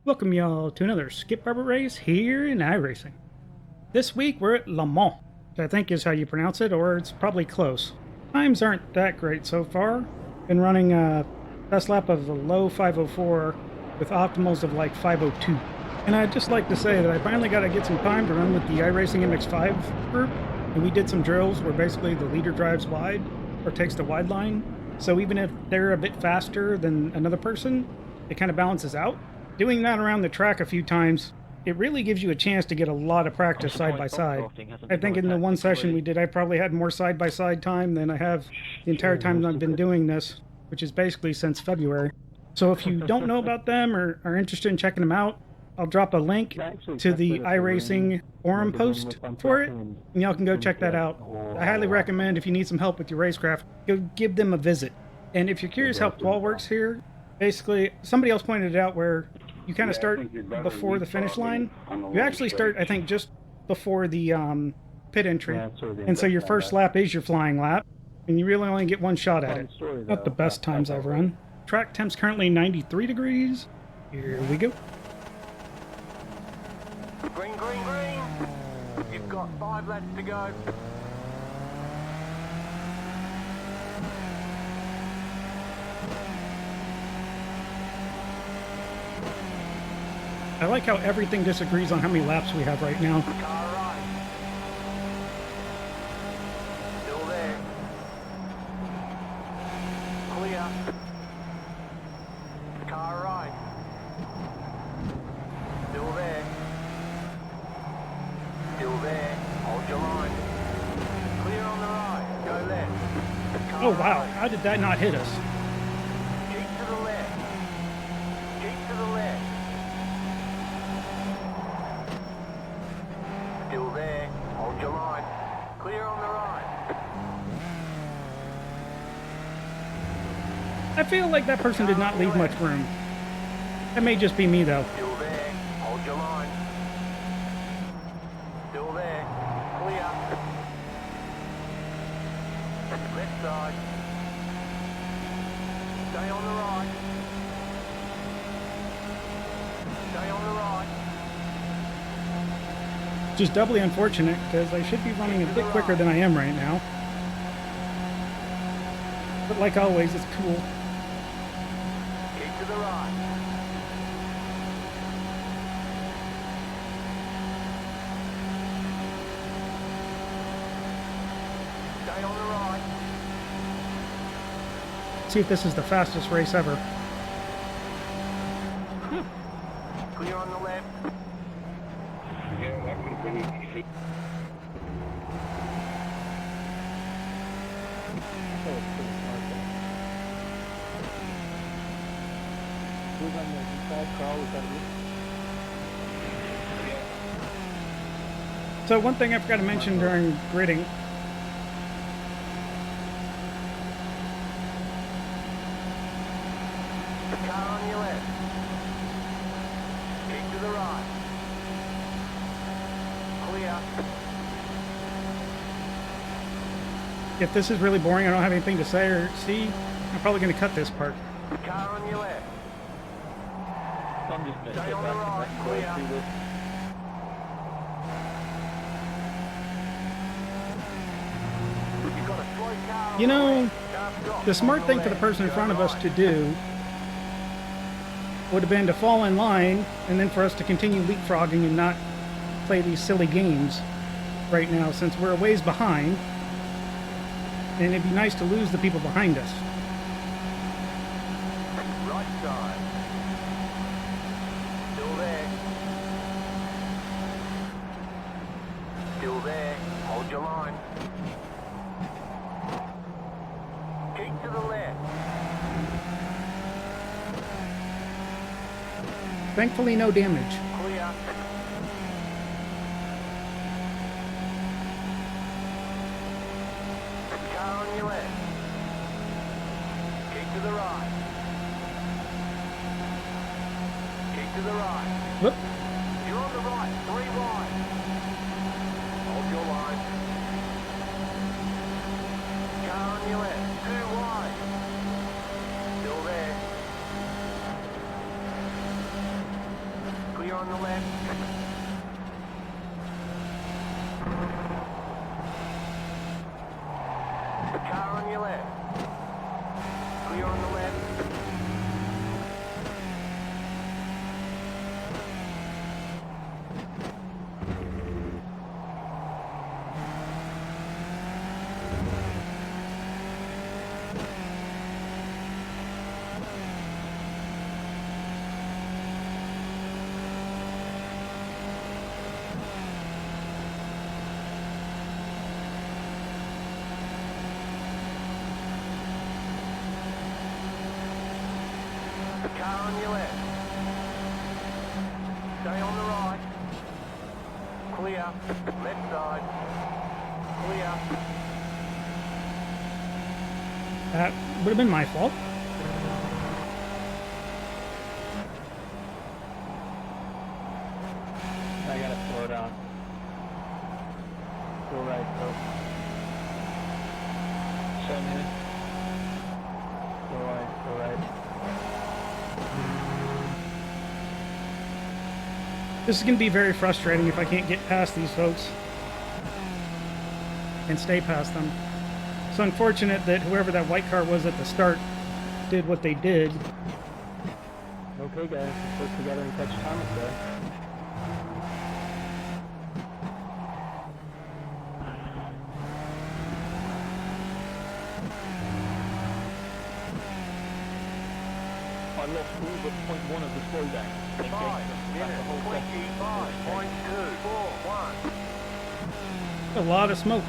Welcome y'all to another Skip Barber race here in iRacing. This week we're at Le Mans, which I think is how you pronounce it, or it's probably close. Times aren't that great so far. Been running a best lap of a low 504 with optimals of like 502. And I'd just like to say that I finally got to get some time to run with the iRacing MeTwoFive group, and we did some drills where basically the leader drives wide or takes the wide line. So even if they're a bit faster than another person, it kind of balances out. Doing that around the track a few times, it really gives you a chance to get a lot of practice side by side. I think in the one session we did, I probably had more side by side time than I have the entire time I've been doing this, which is basically since February. So if you don't know about them or are interested in checking them out, I'll drop a link to the iRacing forum post for it, and y'all can go check that out. I highly recommend if you need some help with your racecraft, go give them a visit. And if you're curious how Pinball works here, basically, somebody else pointed it out where you kind of start before the finish line. You actually start, I think, just before the pit entry. And so your first lap is your flying lap, and you really only get one shot at it. Not the best times I've run. Track temp's currently 93 degrees. Here we go. Green, green, green. You've got 5 laps to go. I like how everything disagrees on how many laps we have right now. Car right. Still there. Clear. Car right. Still there. Still there. Hold your line. Clear on the right. Go left. Car Oh wow, right. how did that not hit us? Keep to the left. Keep to the left. Still there. Hold your line. Clear on the right. I feel like that person did not leave much room. That may just be me though. Still there. Hold your line. Still there. Clear. Left side. Stay on the right. Stay on the right. Which is doubly unfortunate because I should be running a bit quicker than I am right now. But like always, it's cool. Keep to the right. Stay on the right. See if this is the fastest race ever. Clear on the left. So one thing I forgot to mention during gridding, Car on your left. Keep to the right. Clear. if this is really boring, I don't have anything to say or see, I'm probably going to cut this part. Car on your left. I'm just going to Stay get on the back right. and Clear. through this. You've got a slow car on You the know, left. Car stop the smart on thing for the left. person in Go front of us right. to do would have been to fall in line and then for us to continue leapfrogging and not play these silly games right now since we're a ways behind. And it'd be nice to lose the people behind us. Right side. Still there. Still there. Hold your line. Keep to the left. Thankfully, no damage. Clear. Car on your left. Keep to the right. Keep to the right. Whoop. You're on the right. 3 wide. Hold your line. Car on your left. 2 wide. Still there. on the left. The car on your left. Clear on the left. The car on your left. Stay on the right. Clear. Left side. Clear. That would have been my fault. I gotta slow down. Go right, go. Show me. Go right, go right. This is going to be very frustrating if I can't get past these folks and stay past them. It's unfortunate that whoever that white car was at the start did what they did. Okay guys, let's work together and catch Thomas there. I lost all but 0.1 of the slowdown. 5 minutes, 25.241. A lot of smoke.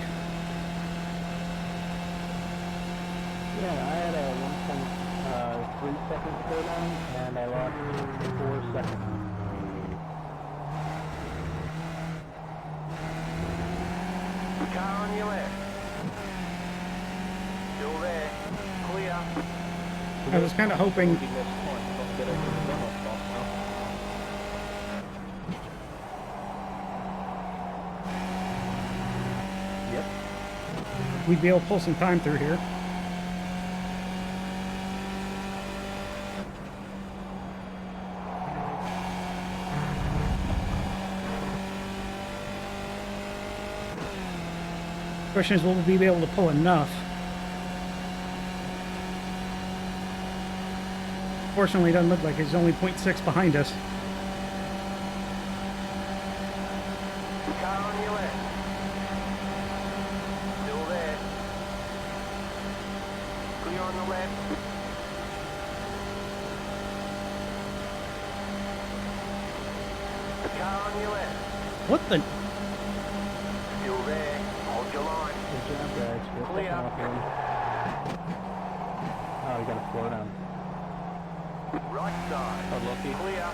Yeah, I had a 1.3 second slowdown and I lost 4 seconds. Car on your left. Still there. Clear. I was kind of hoping Yep. we'd be able to pull some time through here. Question is, will we be able to pull enough? Fortunately, it doesn't look like it's only 0.6 behind us. Car on your left. Still there. Clear on the left. Car on your left. What the? Still there. Hold your line. Good job guys. We're Clear. off here. Oh, we got a slow down. Right side. Unlucky. Clear.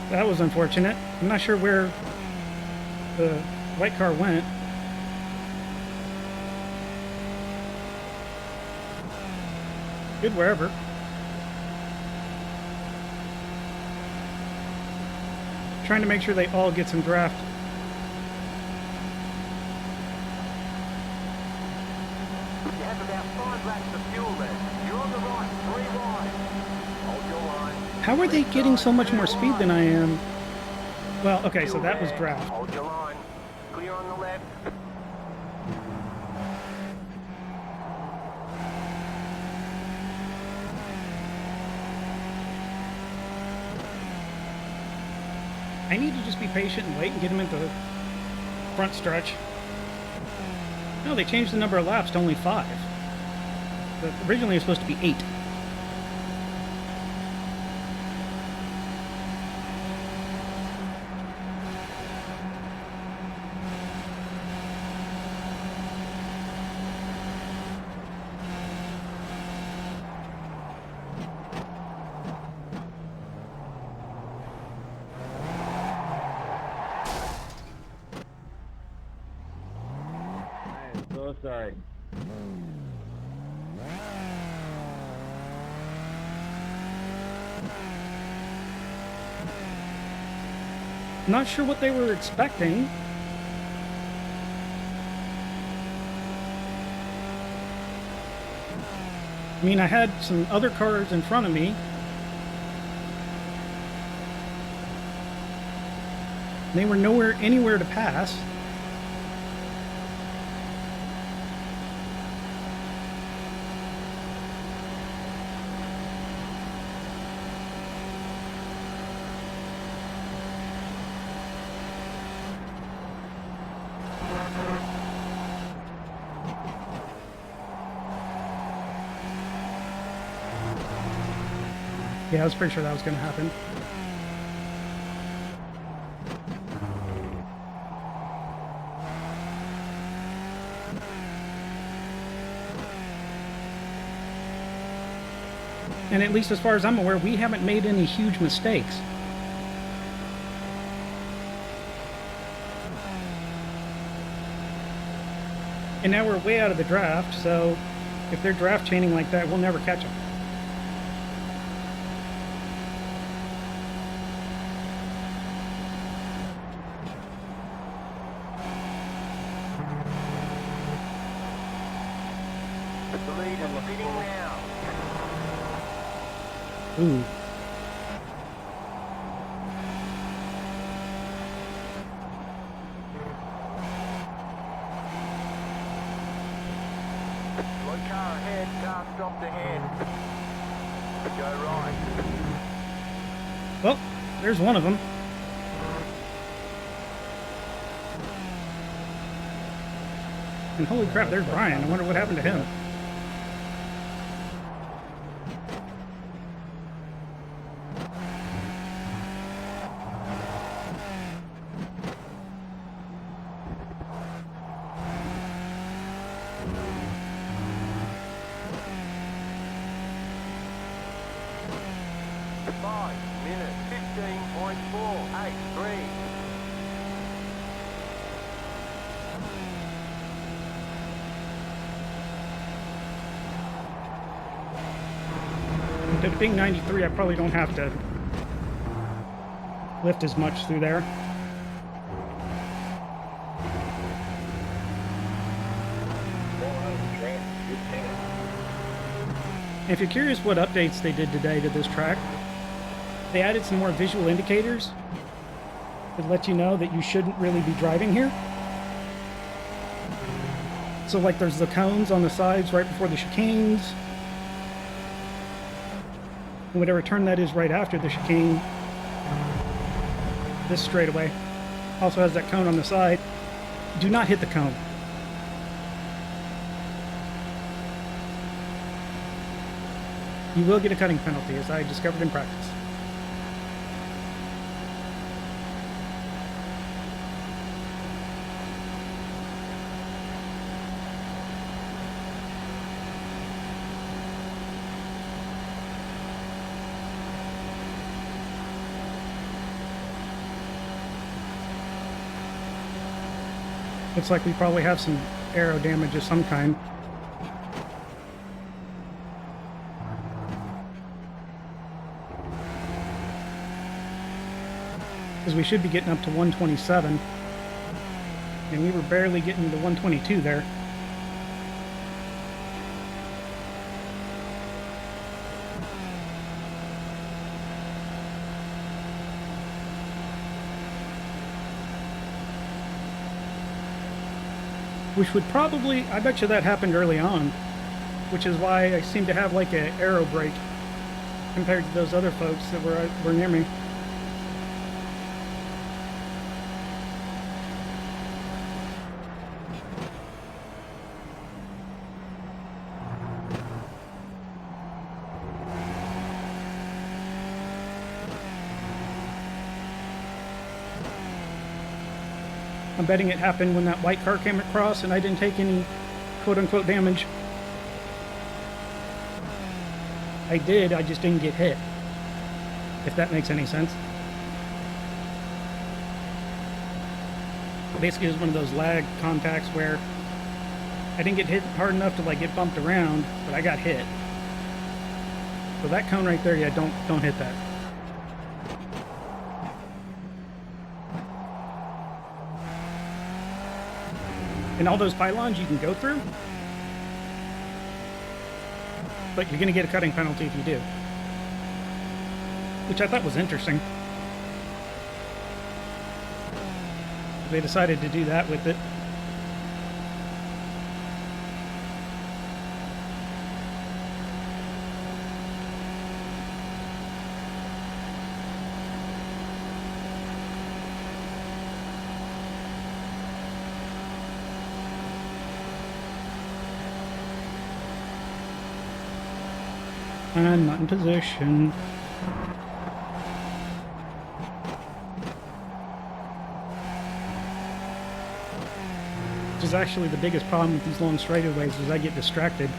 That was unfortunate. I'm not sure where the white car went. Good wherever. Trying to make sure they all get some draft. You have about 5 laps of fuel left. You're on the right. 3 wide. Hold your line. How are they getting so much more speed than I am? Well, okay, so Still that was there. draft. Hold your line. Clear on the left. I need to just be patient and wait and get them into the front stretch. No, they changed the number of laps to only 5. But originally it was supposed to be 8. I am so sorry. Not sure what they were expecting. I mean, I had some other cars in front of me. They were nowhere, anywhere to pass. Yeah, I was pretty sure that was going to happen. And at least as far as I'm aware, we haven't made any huge mistakes. And now we're way out of the draft, so if they're draft chaining like that, we'll never catch them. The lead is spinning now. Ooh. One car ahead, car stopped ahead. Go right. Well, there's one of them. And holy crap, there's Brian. I wonder what happened to him. Minute 15.483. To being 93, I probably don't have to lift as much through there. And if you're curious what updates they did today to this track, they added some more visual indicators that let you know that you shouldn't really be driving here. So like there's the cones on the sides right before the chicanes. And whatever turn that is right after the chicane, this straightaway also has that cone on the side. Do not hit the cone. You will get a cutting penalty, as I discovered in practice. Looks like we probably have some aero damage of some kind. Because we should be getting up to 127. And we were barely getting to 122 there. Which would probably, I bet you that happened early on, which is why I seem to have like an aero brake compared to those other folks that were near me. I'm betting it happened when that white car came across and I didn't take any quote-unquote damage. I did, I just didn't get hit. If that makes any sense. Basically, it was one of those lag contacts where I didn't get hit hard enough to like get bumped around, but I got hit. So that cone right there, yeah, don't hit that. And all those pylons you can go through, but you're going to get a cutting penalty if you do. Which I thought was interesting. They decided to do that with it. I'm not in position. Which is actually the biggest problem with these long straightaways, is I get distracted.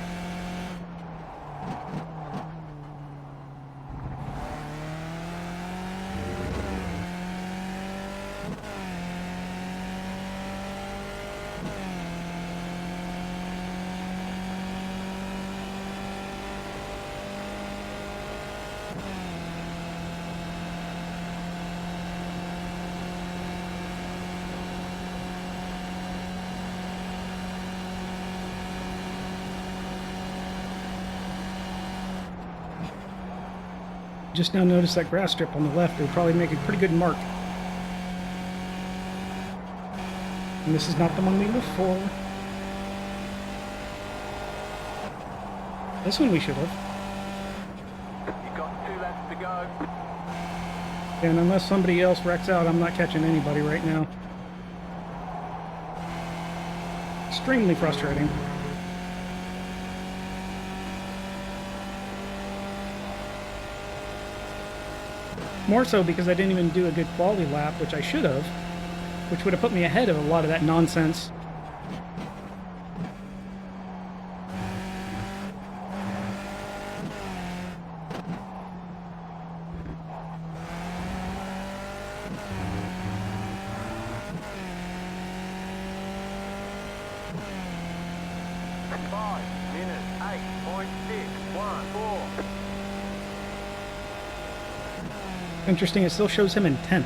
Just now noticed that grass strip on the left. It would probably make a pretty good mark. And this is not the one we looked for. This one we should have. You got 2 laps to go. And unless somebody else wrecks out, I'm not catching anybody right now. Extremely frustrating. More so because I didn't even do a good quality lap, which I should have, which would have put me ahead of a lot of that nonsense. Five minutes, 8.614. Interesting, it still shows him in 10th.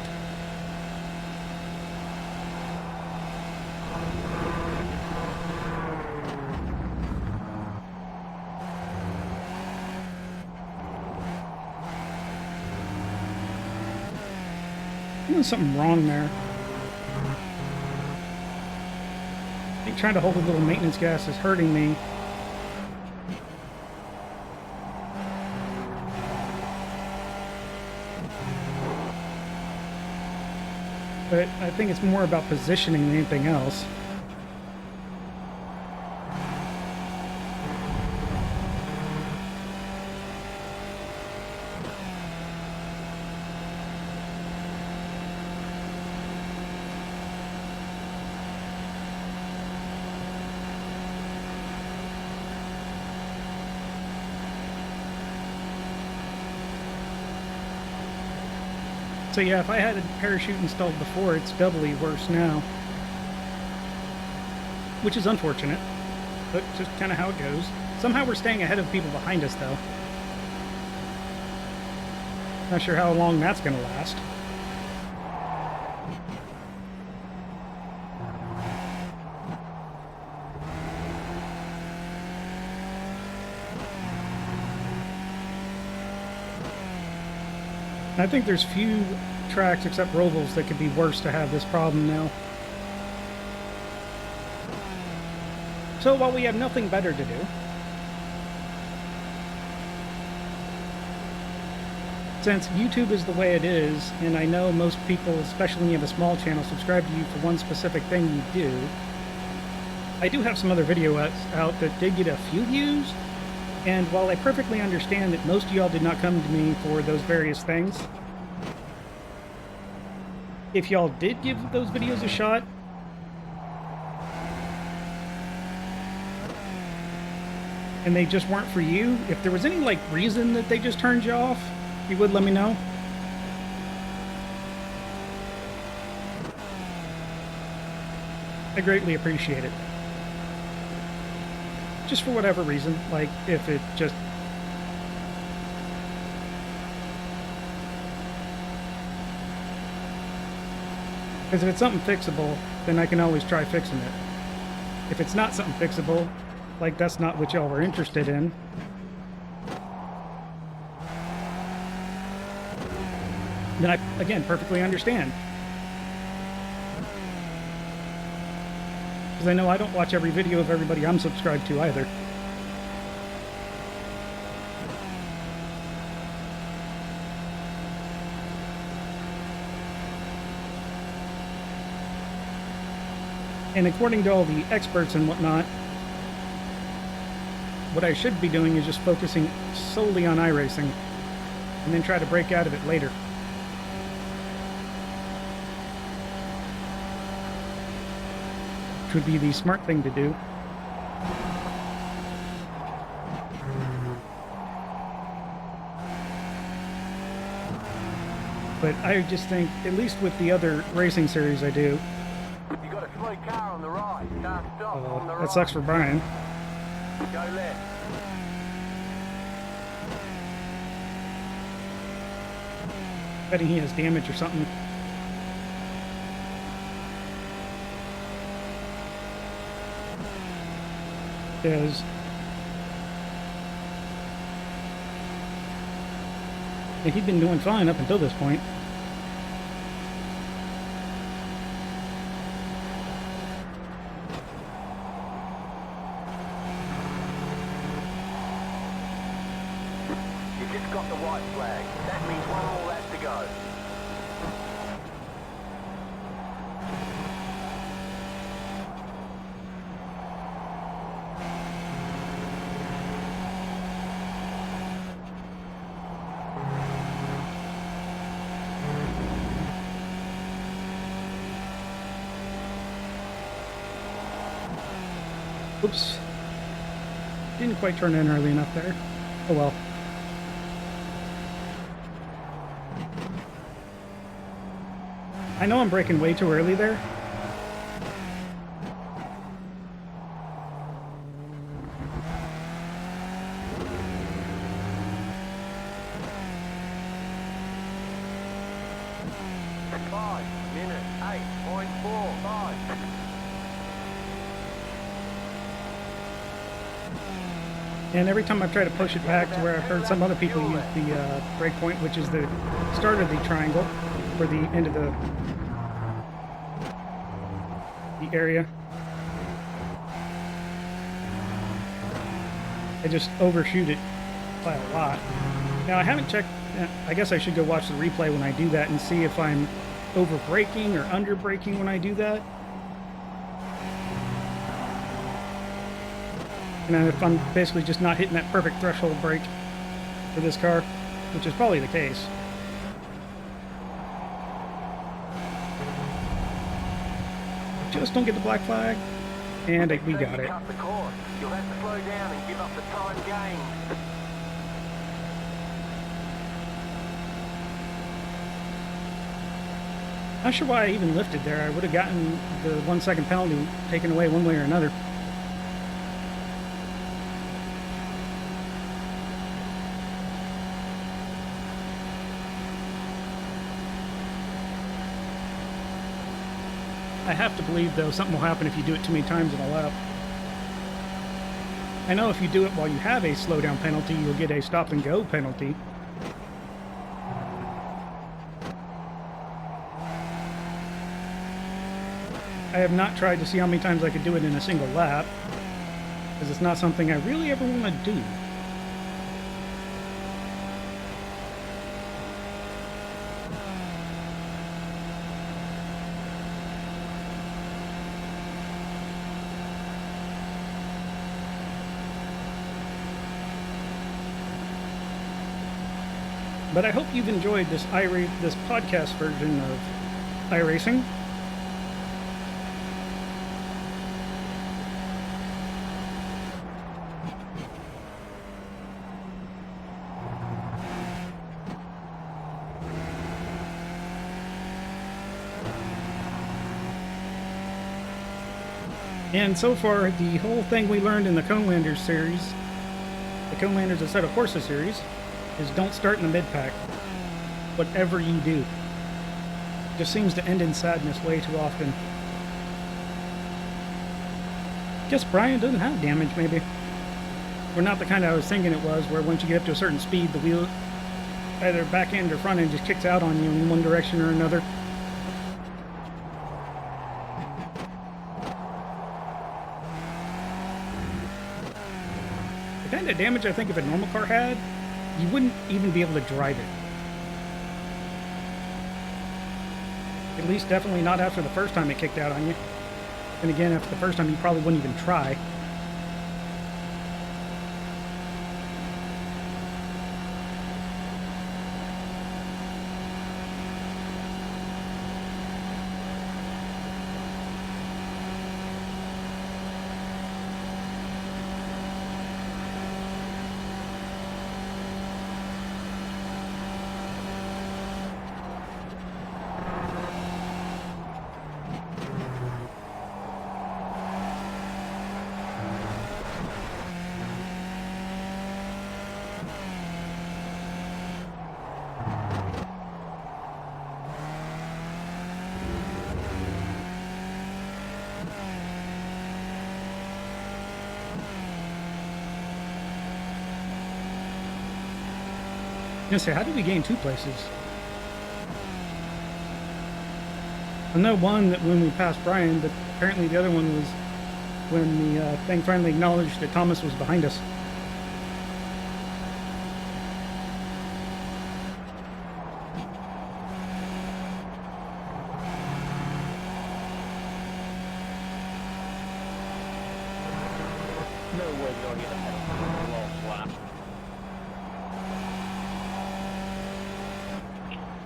There's something wrong there. I think trying to hold a little maintenance gas is hurting me. But I think it's more about positioning than anything else. So yeah, if I had a parachute installed before, it's doubly worse now. Which is unfortunate, but just kind of how it goes. Somehow we're staying ahead of people behind us, though. Not sure how long that's going to last. I think there's few tracks except Roval's that could be worse to have this problem now. So while we have nothing better to do, since YouTube is the way it is, and I know most people, especially when you have a small channel, subscribe to you for one specific thing you do, I do have some other videos out that did get a few views. And while I perfectly understand that most of y'all did not come to me for those various things, if y'all did give those videos a shot, and they just weren't for you, if there was any, like, reason that they just turned you off, you would let me know. I greatly appreciate it. Just for whatever reason, like if it just... Because if it's something fixable, then I can always try fixing it. If it's not something fixable, like that's not what y'all were interested in, then I, again, perfectly understand. Because I know I don't watch every video of everybody I'm subscribed to either. And according to all the experts and whatnot, what I should be doing is just focusing solely on iRacing, and then try to break out of it later. Which would be the smart thing to do. But I just think, at least with the other racing series I do, You got a slow car on the right. Can't stop on the right. that sucks for Brian. Go left. Betting he has damage or something. Because he'd been doing fine up until this point. You just got the white flag. That means one more lap to go. Oops. Didn't quite turn in early enough there. Oh well. I know I'm braking way too early there. Five minutes, 8.45. And every time I've tried to push it back to where I've heard some other people use the break point, which is the start of the triangle, or the end of the area, I just overshoot it by a lot. Now I haven't checked, I guess I should go watch the replay when I do that and see if I'm over braking or under braking when I do that. And if I'm basically just not hitting that perfect threshold brake for this car, which is probably the case. Just don't get the black flag, and we got it. Cut the course. You'll have to slow down and give up the time gained. Not sure why I even lifted there. I would have gotten the 1 second penalty taken away one way or another. I have to believe, though, something will happen if you do it too many times in a lap. I know if you do it while you have a slowdown penalty, you'll get a stop and go penalty. I have not tried to see how many times I could do it in a single lap, because it's not something I really ever want to do. But I hope you've enjoyed this podcast version of iRacing. And so far, the whole thing we learned in the Conelanders series, the Conelanders A Set of Horses series, is don't start in the mid-pack, whatever you do. It just seems to end in sadness way too often. Guess Brian doesn't have damage, maybe. Or not the kind I was thinking it was, where once you get up to a certain speed, the wheel, either back end or front end, just kicks out on you in one direction or another. of damage I think if a normal car had, you wouldn't even be able to drive it. At least definitely not after the first time it kicked out on you. And again, after the first time you probably wouldn't even try. I was gonna say, how did we gain 2 places? I know one that when we passed Brian, but apparently the other one was when the thing finally acknowledged that Thomas was behind us. No way you're going to get a lost lap.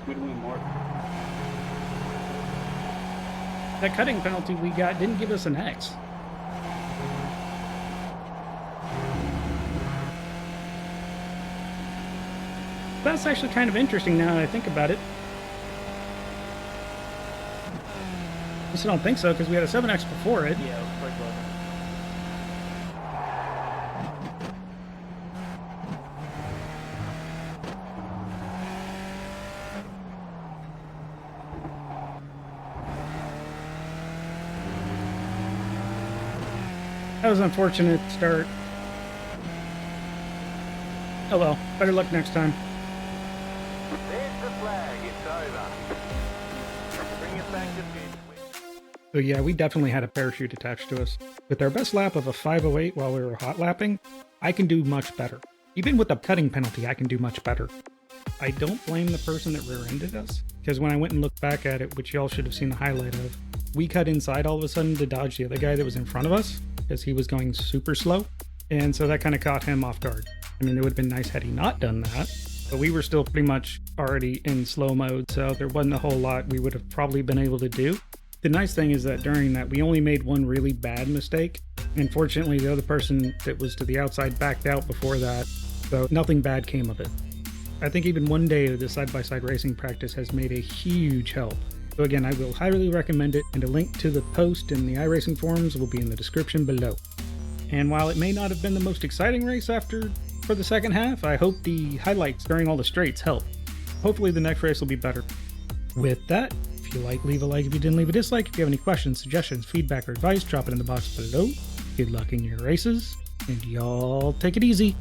What do we mark? That cutting penalty we got didn't give us an X. That's actually kind of interesting now that I think about it. I just don't think so, because we had a 7X before it. Yeah, it was pretty close. That was an unfortunate start. Oh well, better luck next time. There's the flag. It's over. Bring it back to fifth. So yeah, we definitely had a parachute attached to us. With our best lap of a 508 while we were hot lapping, I can do much better. Even with the cutting penalty, I can do much better. I don't blame the person that rear-ended us, because when I went and looked back at it, which y'all should have seen the highlight of, we cut inside all of a sudden to dodge the other guy that was in front of us, because he was going super slow, and so that kind of caught him off guard. I mean, it would have been nice had he not done that, but we were still pretty much already in slow mode, so there wasn't a whole lot we would have probably been able to do. The nice thing is that during that, we only made one really bad mistake, and fortunately the other person that was to the outside backed out before that, so nothing bad came of it. I think even one day of the side-by-side racing practice has made a huge help. So again, I will highly recommend it, and a link to the post in the iRacing forums will be in the description below. And while it may not have been the most exciting race for the second half, I hope the highlights during all the straights help. Hopefully the next race will be better. With that, if you like, leave a like. If you didn't, leave a dislike. If you have any questions, suggestions, feedback, or advice, drop it in the box below. Good luck in your races, and y'all take it easy.